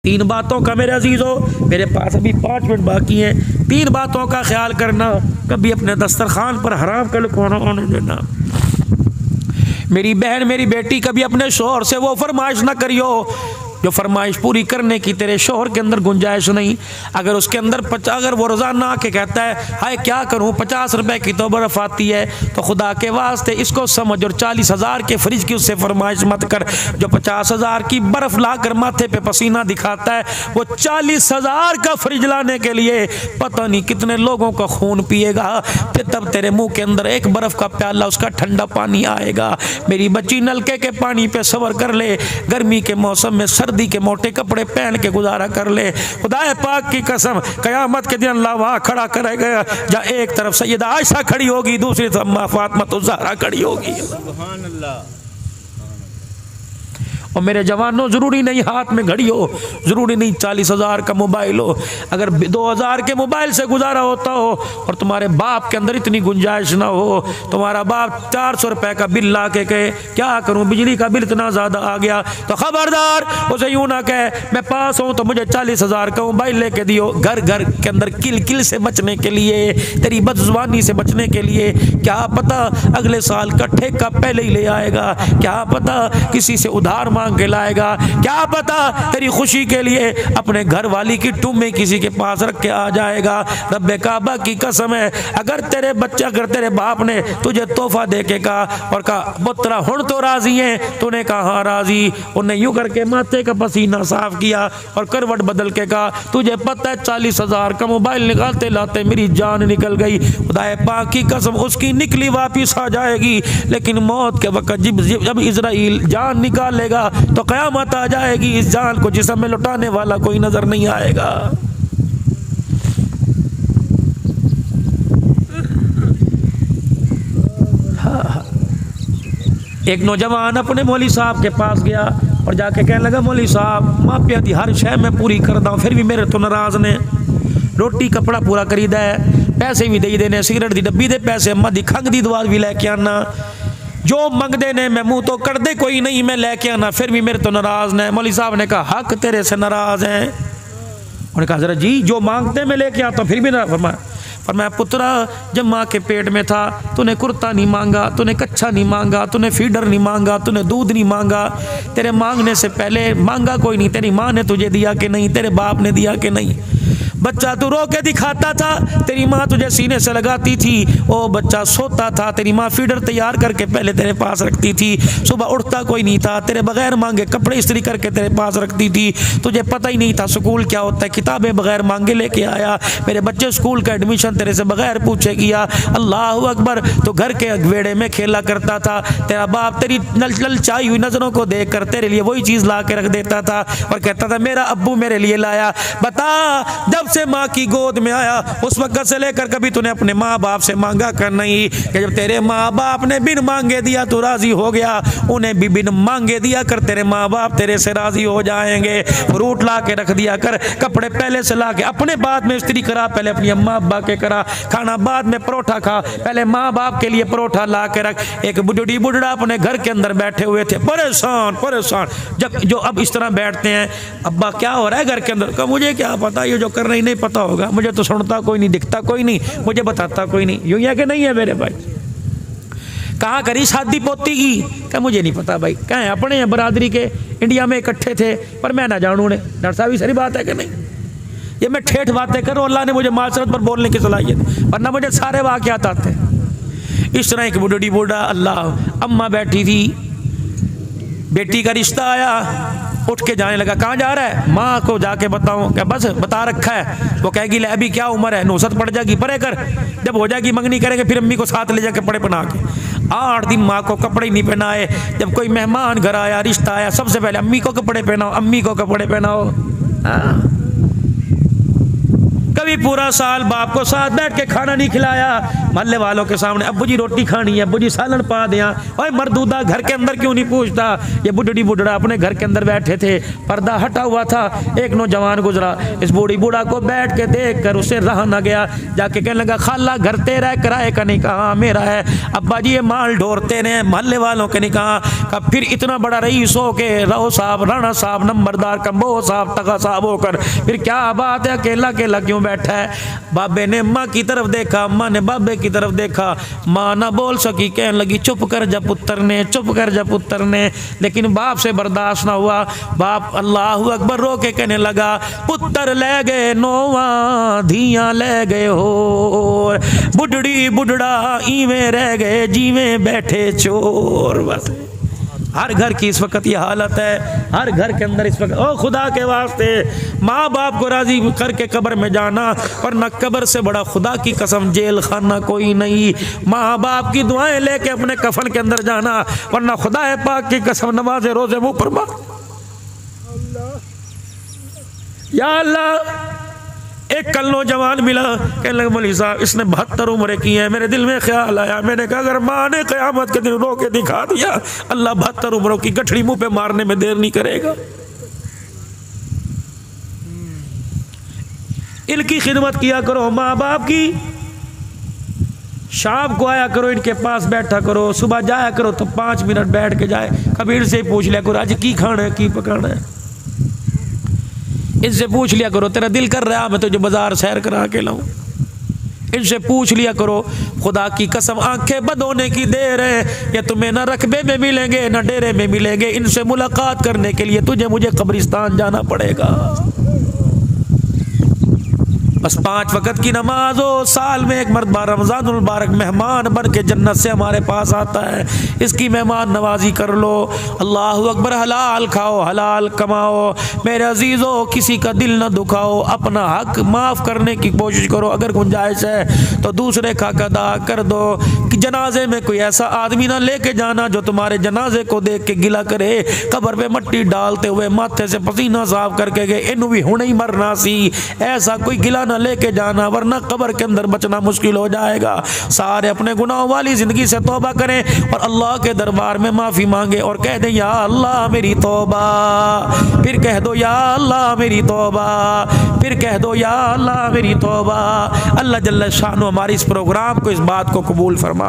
3 बातों का मेरे अजीज़ों, मेरे पास अभी 5 मिनट बाकी हैं, 3 बातों का ख्याल करना। कभी अपने दस्तरखान पर हराम का लुत्फ़ होने देना। मेरी बहन, मेरी बेटी, कभी अपने शोहर से वो फरमाइश ना करियो जो फरमाइश पूरी करने की तेरे शोहर के अंदर गुंजाइश नहीं। अगर उसके अंदर अगर वो रोज़ाना आके कहता है हाय क्या करूं, 50 रुपए की तो बर्फ़ आती है, तो खुदा के वास्ते इसको समझ और 40,000 के फ्रिज की उससे फरमाइश मत कर। जो 50,000 की बर्फ़ ला कर माथे पे पसीना दिखाता है, वो 40,000 का फ्रिज लाने के लिए पता नहीं कितने लोगों का खून पिएगा, फिर तब तेरे मुंह के अंदर एक बर्फ़ का प्याला उसका ठंडा पानी आएगा। मेरी बच्ची, नलके के पानी पे सब्र कर ले, गर्मी के मौसम में सर्दी के मोटे कपड़े पहन के गुजारा कर ले। खुदा पाक की कसम, कयामत के दिन अल्लाह वहाँ खड़ा करेगा जहाँ एक तरफ सैयदा आयशा खड़ी होगी, दूसरी तरफ अम्मा फातिमा ज़हरा खड़ी होगी। सुभान अल्लाह। और मेरे जवानों, ज़रूरी नहीं हाथ में घड़ी हो, ज़रूरी नहीं 40,000 का मोबाइल हो। अगर 2,000 के मोबाइल से गुजारा होता हो और तुम्हारे बाप के अंदर इतनी गुंजाइश ना हो, तुम्हारा बाप 400 रुपए का बिल ला के कहे क्या करूं, बिजली का बिल इतना ज़्यादा आ गया, तो खबरदार उसे यूँ ना कहे मैं पास हूँ तो मुझे 40,000 का मोबाइल लेके दियो। घर घर के अंदर किल किल से बचने के लिए, तेरी बदजुबानी से बचने के लिए, क्या पता अगले साल का ठेका पहले ही ले आएगा, क्या पता किसी से उधार मांग के लाएगा, क्या पता तेरी खुशी के लिए अपने घर वाली की टुम्मे किसी के पास रख के आ जाएगा। रब्बे काबा की कसम है, अगर तेरे बच्चे, अगर तेरे बाप ने तुझे तोहफा दे के कहा और कहा पुत्रा हुण तो राजी है, तूने कहा हाँ राजी, उन्हें यूं करके माथे का पसीना साफ किया और करवट बदल के कहा तुझे पता है 40,000 का मोबाइल निकालते लाते मेरी जान निकल गई। खुदाए पाक की कसम, उसकी निकली वापिस आ जाएगी, लेकिन मौत के वक्त जब इजराइल जान निकालेगा तो क़यामत आ जाएगी, इस जान को जिस्म में लौटाने वाला कोई नजर नहीं आएगा। एक नौजवान अपने मौली साहब के पास गया और जाके कहने लगा मौली साहब मापिया दी हर शय मैं पूरी करदा फिर भी मेरे तो नाराज ने, रोटी कपड़ा पूरा करीदा है, पैसे भी दे देने, सिगरेट दी डब्बी दे पैसे, अम्मा दी खंघ दी दवा भी लैके आना, जो मंगदे ने मैं मुंह तो कर दे कोई नहीं, मैं लेके आना फिर भी मेरे तो नाराज ने। मौली साहब ने कहा हक तेरे से नाराज हैं। उन्होंने कहा जरा जी जो मांगते मैं लेके आता फिर भी ना। फरमाया पुत्रा जब माँ के पेट में था तूने कुर्ता नहीं मांगा, तूने कच्छा नहीं मांगा, तूने फीडर नहीं मांगा, तूने दूध नहीं मांगा, तेरे मांगने से पहले मांगा कोई नहीं, तेरी माँ ने तुझे दिया कि नहीं, तेरे बाप ने दिया कि नहीं। बच्चा तू रो के दिखाता था, तेरी माँ तुझे सीने से लगाती थी, ओ बच्चा सोता था, तेरी माँ फीडर तैयार करके पहले तेरे पास रखती थी, सुबह उठता कोई नहीं था, तेरे बगैर मांगे कपड़े इस्त्री करके तेरे पास रखती थी, तुझे पता ही नहीं था स्कूल क्या होता है, किताबें बगैर मांगे लेके आया, मेरे बच्चे स्कूल का एडमिशन तेरे से बगैर पूछे किया, अल्लाह अकबर। तो घर के अगवेड़े में खेला करता था, तेरा बाप तेरी ललचाई हुई नजरों को देख कर तेरे लिए वही चीज़ ला के रख देता था और कहता था मेरा अब्बू मेरे लिए लाया। बता जब से माँ की गोद में आया उस वक्त से लेकर कभी तूने अपने माँ बाप से मांगा कर नहीं, कि जब तेरे माँ बाप ने बिन मांगे दिया तो राजी हो गया, उन्हें भी बिन मांगे दिया कर, तेरे माँ बाप तेरे से राजी हो जाएंगे। फ्रूट ला के रख दिया कर, कपड़े पहले से ला के अपने बाद में इस्त्री करा, पहले अपनी अम्मा अब्बा के करा, खाना बाद में, परोठा खा, पहले माँ बाप के लिए परोठा ला के रख। एक बुढ़ी बुढ़ा अपने घर के अंदर बैठे हुए थे परेशान परेशान, जब जो अब इस तरह बैठते हैं अब्बा क्या हो रहा है घर के अंदर, कहा मुझे क्या पता, ये जो कर रही नहीं पता होगा, मुझे तो सुनता कोई नहीं, दिखता कोई नहीं, मुझे बताता कोई नहीं, यूं है कि नहीं है मेरे भाई। कहाँ करी शादी पोती की, क्या मुझे नहीं पता भाई, क्या है अपने हैं बरादरी के, इंडिया में इकट्ठे थे पर मैं ना जानू ने। डॉक्टर साहब ये सारी बात है कि नहीं, ये मैं ठेठ बातें करूँ, अल्लाह ने मुझे माशरत पर बोलने की सलाहियत, वरना मुझे सारे वाक़यात आते हैं। इस तरह एक बुढ़ी बूढ़ा अल्लाह, अम्मा बैठी थी, बेटी का रिश्ता आया, उठ के जाने लगा, कहाँ जा रहा है, माँ को जाके बताऊँ, क्या बस बता रखा है, वो कहेगी ले अभी क्या उम्र है, नौसत पड़ जाएगी, परे कर, जब हो जाएगी मंगनी करेंगे फिर अम्मी को साथ ले जाके कपड़े पहना के। 8 दिन माँ को कपड़े नहीं पहनाए, जब कोई मेहमान घर आया, रिश्ता आया, सबसे पहले अम्मी को कपड़े पहनाओ, अम्मी को कपड़े पहनाओ। कभी पूरा साल बाप को साथ बैठ के खाना नहीं खिलाया, मोहल्ले वालों के सामने, अब्बू जी रोटी खानी है, अब्बू जी सालन पा दिया। ओए मरदूदा घर के अंदर क्यों नहीं पूछता? ये बुढ़ड़ी बुढ़ड़ा अपने घर के अंदर बैठे थे, पर्दा हटा हुआ था, एक नौजवान गुजरा, इस बूढ़ी बूढ़ा को बैठ के देख कर उसे रहा न गया, जाके कहने लगा खाला घर तेरा है, किराए का? नहीं कहा मेरा है। अब्बा जी ये माल ढोरते ने, मोहल्ले वालों के नहीं कहा। फिर इतना बड़ा रईस हो के रहो साहब, राणा साहब, नंबरदार, कम्बो साहब, तगा साहब होकर फिर क्या बात है, अकेला अकेला क्यों बैठा है? बाबे ने माँ की तरफ देखा, माँ ने बाबे की तरफ देखा, माँ ना बोल सकी, कहने लगी चुप कर जा पुत्र ने, चुप कर जा पुत्र ने। लेकिन बाप से बर्दाश्त ना हुआ, बाप अल्लाह अकबर रो के कहने लगा पुत्र ले गए नोवा, धियाँ ले गए हो, बुढ़ड़ी बुढ़ड़ा इवें रह गए, जीवें बैठे चोर। बस हर घर की इस वक्त ये हालत है, हर घर के अंदर इस वक्त। ओ खुदा के वास्ते माँ बाप को राजी करके कब्र में जाना, वरना कब्र से बड़ा खुदा की कसम जेल खाना कोई नहीं। माँ बाप की दुआएं लेके अपने कफन के अंदर जाना, वरना खुदा है पाक की कसम नमाज़े रोजे मुँह पर मार। या अल्लाह, एक कल नौजवान मिला, कहने लगा मौलवी साहब इसने 72 उम्रें की हैं। मेरे दिल में ख्याल आया, मैंने कहा अगर माँ ने क़यामत के दिन रो के दिखा दिया, अल्लाह 72 उम्रों की गठड़ी मुंह पे मारने में देर नहीं करेगा। इनकी खिदमत किया करो, माँ बाप की। शाम को आया करो, इनके पास बैठा करो, सुबह जाया करो तो 5 मिनट बैठ के जाए, कभी इनसे पूछ लिया करो आज की खाना है, की पकाना है। इनसे पूछ लिया करो तेरा दिल कर रहा है मैं तुझे बाजार सैर करा के लाऊं। इनसे पूछ लिया करो, खुदा की कसम आंखें बंद होने की देर है, या तुम्हें ना रकबे में मिलेंगे ना डेरे में मिलेंगे। इनसे मुलाकात करने के लिए तुझे मुझे कब्रिस्तान जाना पड़ेगा। बस 5 वक्त की नमाज हो, साल में एक मरतबा रमज़ानुल मुबारक मेहमान बन के जन्नत से हमारे पास आता है, इसकी मेहमान नवाजी कर लो। अल्लाह अकबर, हलाल खाओ, हलाल कमाओ। मेरे अजीज़ों, किसी का दिल न दुखाओ, अपना हक माफ़ करने की कोशिश करो, अगर गुंजाइश है तो दूसरे का हक अदा कर दो। कि जनाजे में कोई ऐसा आदमी ना लेके जाना जो तुम्हारे जनाजे को देख के गिला करे, कब्र पे मट्टी डालते हुए माथे से पसीना साफ करके गए इनू भी हुणे ही मरना सी, ऐसा कोई गिला ना लेके जाना, वरना कब्र के अंदर बचना मुश्किल हो जाएगा। सारे अपने गुनाहों वाली जिंदगी से तौबा करें और अल्लाह के दरबार में माफ़ी मांगे और कह दें या अल्लाह मेरी तौबा, फिर कह दो या अल्लाह मेरी तौबा, फिर कह दो या अल्लाह मेरी तौबा। अल्लाह जल्ल शानो हमारे इस प्रोग्राम को, इस बात को कबूल फरमावे।